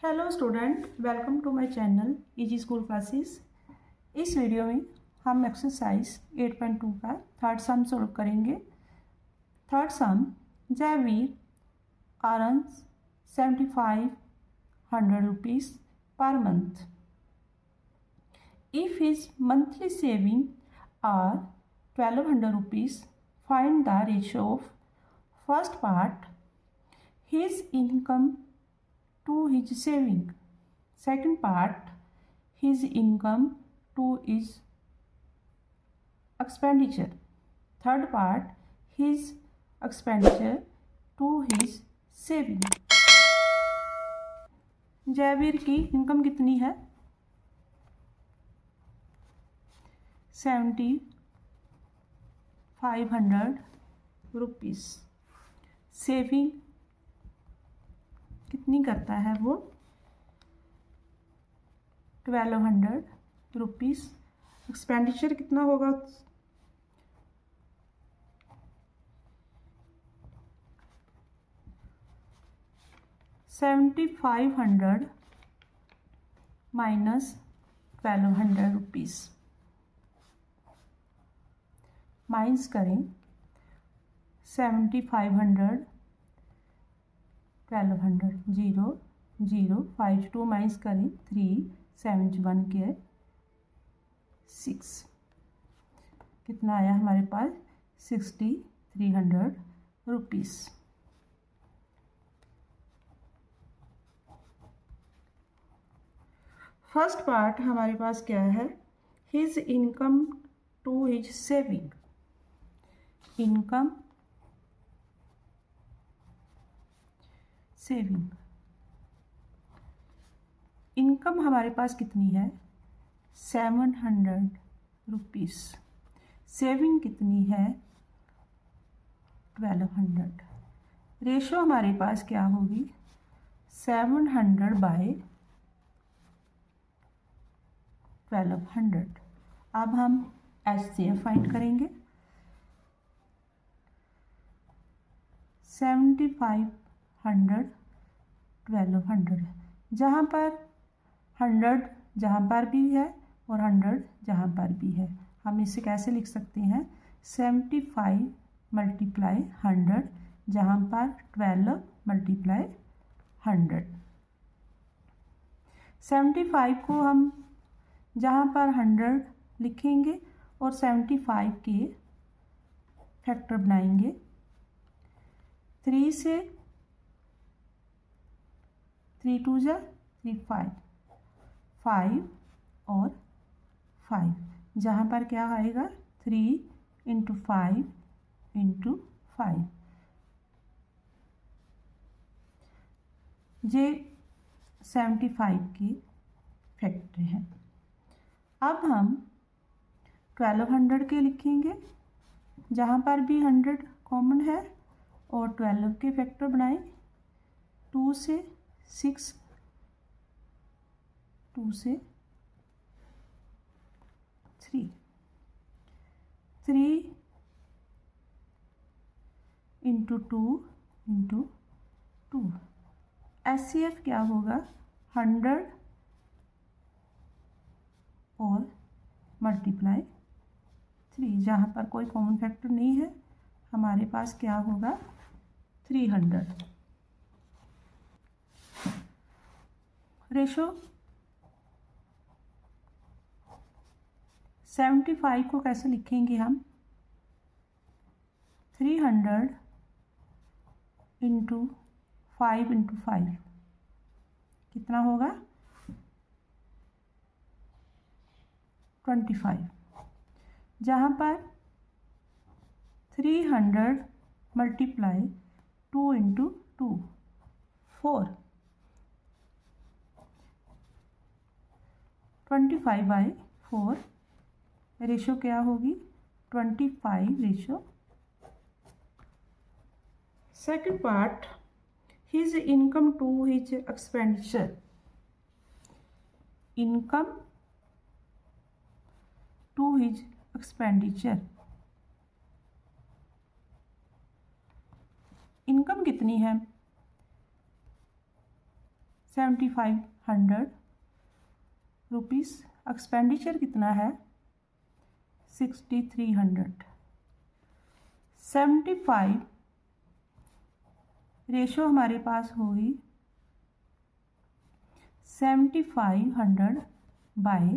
Hello student, welcome to my channel easy school classes. इस video में हम exercise 8.2 का थर्ड सम सॉल्व करेंगे। Third sum, Jaivir earns 7500 rupees per month. If his monthly saving are 1200 rupees, find the ratio of first part his income to his saving, second part his income to his expenditure, third part his expenditure to his saving। Jaiveer की income कितनी है? 7500 rupees. Saving कितनी करता है वो? 1200 rupees. Expenditure कितना होगा? 7500 minus 1200 rupees. Minus करें 7500 1200, 0 0 5 2 माइनस करें 3 7 1 के 6। कितना आया हमारे पास? 6300 रुपीज़। फर्स्ट पार्ट हमारे पास क्या है? His income to his saving. Income saving. Income हमारे पास कितनी है? 700 रुपीज़। सेविंग कितनी है? 1200। रेशो हमारे पास क्या होगी? 700 बाय 1200। अब हम HCF फाइंड करेंगे। 7500 1200, जहाँ पर 100 जहाँ पर भी है और 100 जहाँ पर भी है, हम इसे कैसे लिख सकते हैं? 75 मल्टीप्लाई 100, जहाँ पर 12 मल्टीप्लाई 100। 75 को हम जहाँ पर 100 लिखेंगे और 75 के फैक्टर बनाएंगे। 3 से 3 2 जा 3 5 5 और 5, जहाँ पर क्या आएगा? 3 × 5 × 5। ये 75 के फैक्टर हैं। अब हम 1200 के लिखेंगे, जहाँ पर भी 100 कॉमन है, और 12 के फैक्टर बनाएं। 2 से 6, 2 से 3, 3 × 2 × 2। HCF क्या होगा? 100 और मल्टीप्लाई 3, जहाँ पर कोई कॉमन फैक्टर नहीं है, हमारे पास क्या होगा? 300। रेशो 75 को कैसे लिखेंगे हम? 300 × 5 × 5 कितना होगा? 25, जहाँ पर 300 मल्टीप्लाई 2 × 2 4, 25 बाई 4। रेशो क्या होगी? 25 ratio. Second part, his income to his expenditure. Income to his expenditure. Income कितनी है? 7500 रुपीज़। एक्सपेंडिचर कितना है 6300। 75 रेशो हमारे पास होगी 7500 बाय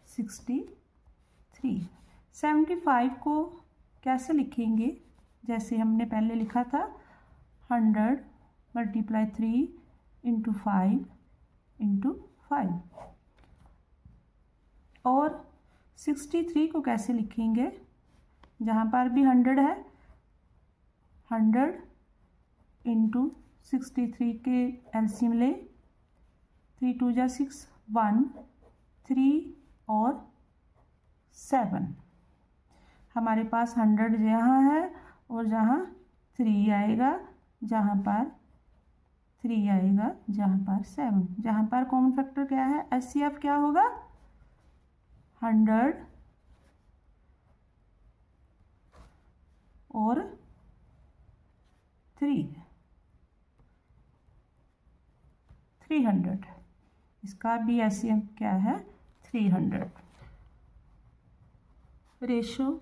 63। 75 को कैसे लिखेंगे, जैसे हमने पहले लिखा था 100 × 3 × 5 × 5। और 63 को कैसे लिखेंगे, जहाँ पर भी 100 है 100 × 63 के एलसीएम ले, 3 2 जा 6, 1 3 और 7। हमारे पास 100 यहाँ है और जहाँ 3 आएगा, जहाँ पर 3 आएगा, जहाँ पर 7। जहाँ पर कॉमन फैक्टर क्या है, एचसीएफ क्या होगा 100 और 300। इसका भी एचसीएफ क्या है 300। रेशो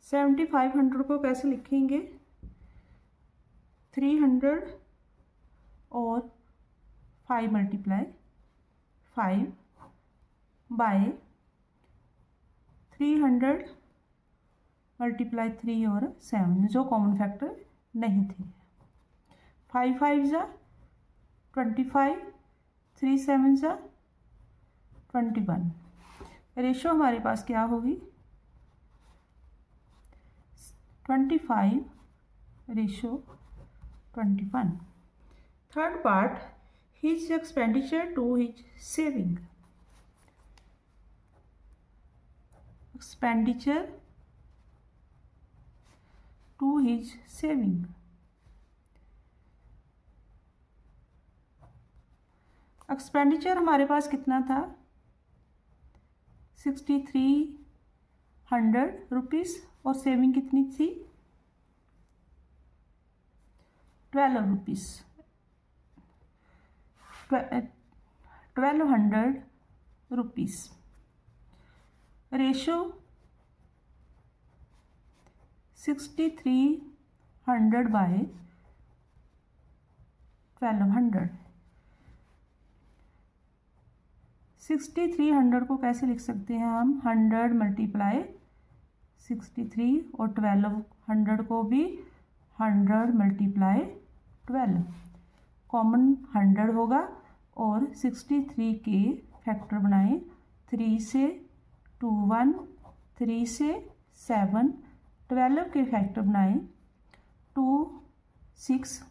7500 को कैसे लिखेंगे, 300 और 5 × 5 बाय 300 × 3 और 7, जो कॉमन फैक्टर नहीं थे। 5 5 जा 25, 3 7 जा 21। रेशो हमारे पास क्या होगी 25 ratio 21। Third part, his expenditure to his saving. Expenditure to his saving. Expenditure हमारे पास कितना था 6300 रुपीज़ और सेविंग कितनी थी 12 रुपीज़। 1200 रुपीज़। Ratio 6300 bye 1200। 6300 को कैसे लिख सकते हैं हम 100 × 63 और 1200 को भी 100 × 12। कॉमन 100 होगा और 63 के फैक्टर बनाएं 3 से 2 1, 3 से 7, 12 के फैक्टर बनाएं 2 6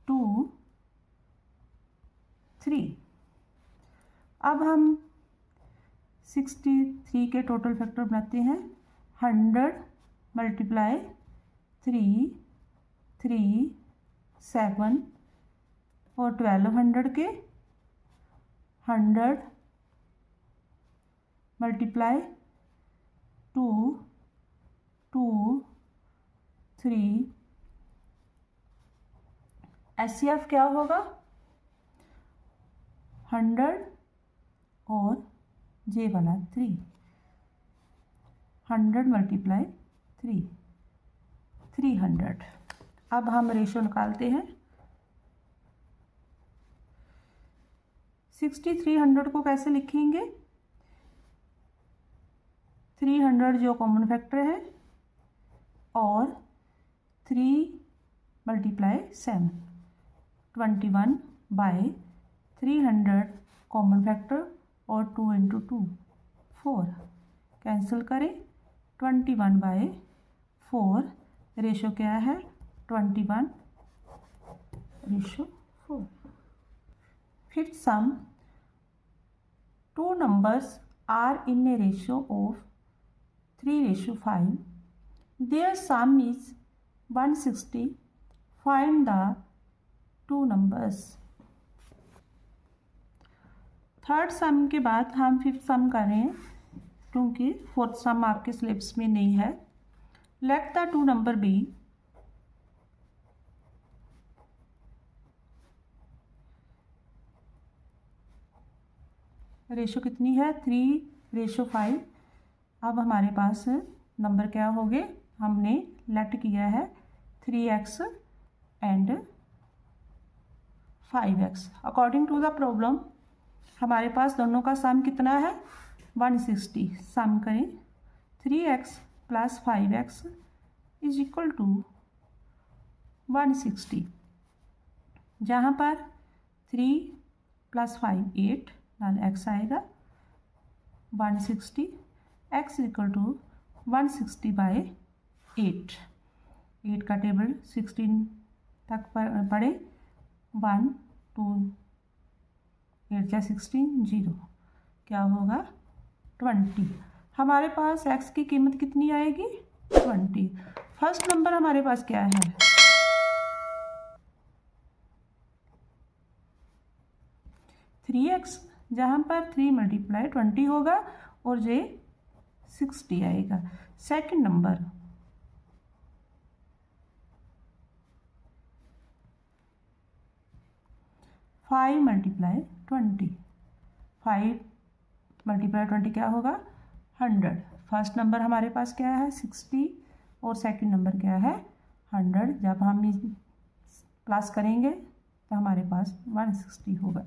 2 3। अब हम 63 के टोटल फैक्टर बनाते हैं 100 × 3 3 7 और 1200 के 100 × 2 2 3। एचसीएफ क्या होगा 100 और जे वाला 3, 100 × 3 300। अब हम रेशो निकालते हैं 6300 को कैसे लिखेंगे 300 जो कॉमन फैक्टर है और 3 × 7 21 बाय 300 कॉमन फैक्टर और 2 × 2 4 कैंसिल करें 21 बाय 4। रेशो क्या है 21 ratio 4। Fifth some, 2 numbers are in a ratio of 3:5. Their sum is 160. Find the 2 numbers. Third सम के बाद हम फिफ्थ सम कर रहे हैं क्योंकि फोर्थ सम आपके सिलेबस में नहीं है। Let the 2 number B ratio कितनी है 3:5। अब हमारे पास नंबर क्या हो गए, हमने लेट किया है 3x and 5x। According to the problem हमारे पास दोनों का सम कितना है 160। सम करें 3x + 5x is equal to 160, जहाँ पर 3 + 5 8 डाल x आएगा 160, x इक्वल टू 160/8। 8 का टेबल 16 तक पढ़े 1 2 8 या 16 0, क्या होगा 20। हमारे पास x की कीमत कितनी आएगी 20। फर्स्ट नंबर हमारे पास क्या है 3x, जहाँ पर 3 × 20 होगा और ये 60 आएगा। सेकंड नंबर 5 × 20, 5 × 20 क्या होगा 100। फर्स्ट नंबर हमारे पास क्या है 60 और सेकंड नंबर क्या है 100। जब हम प्लस करेंगे तो हमारे पास 160 होगा।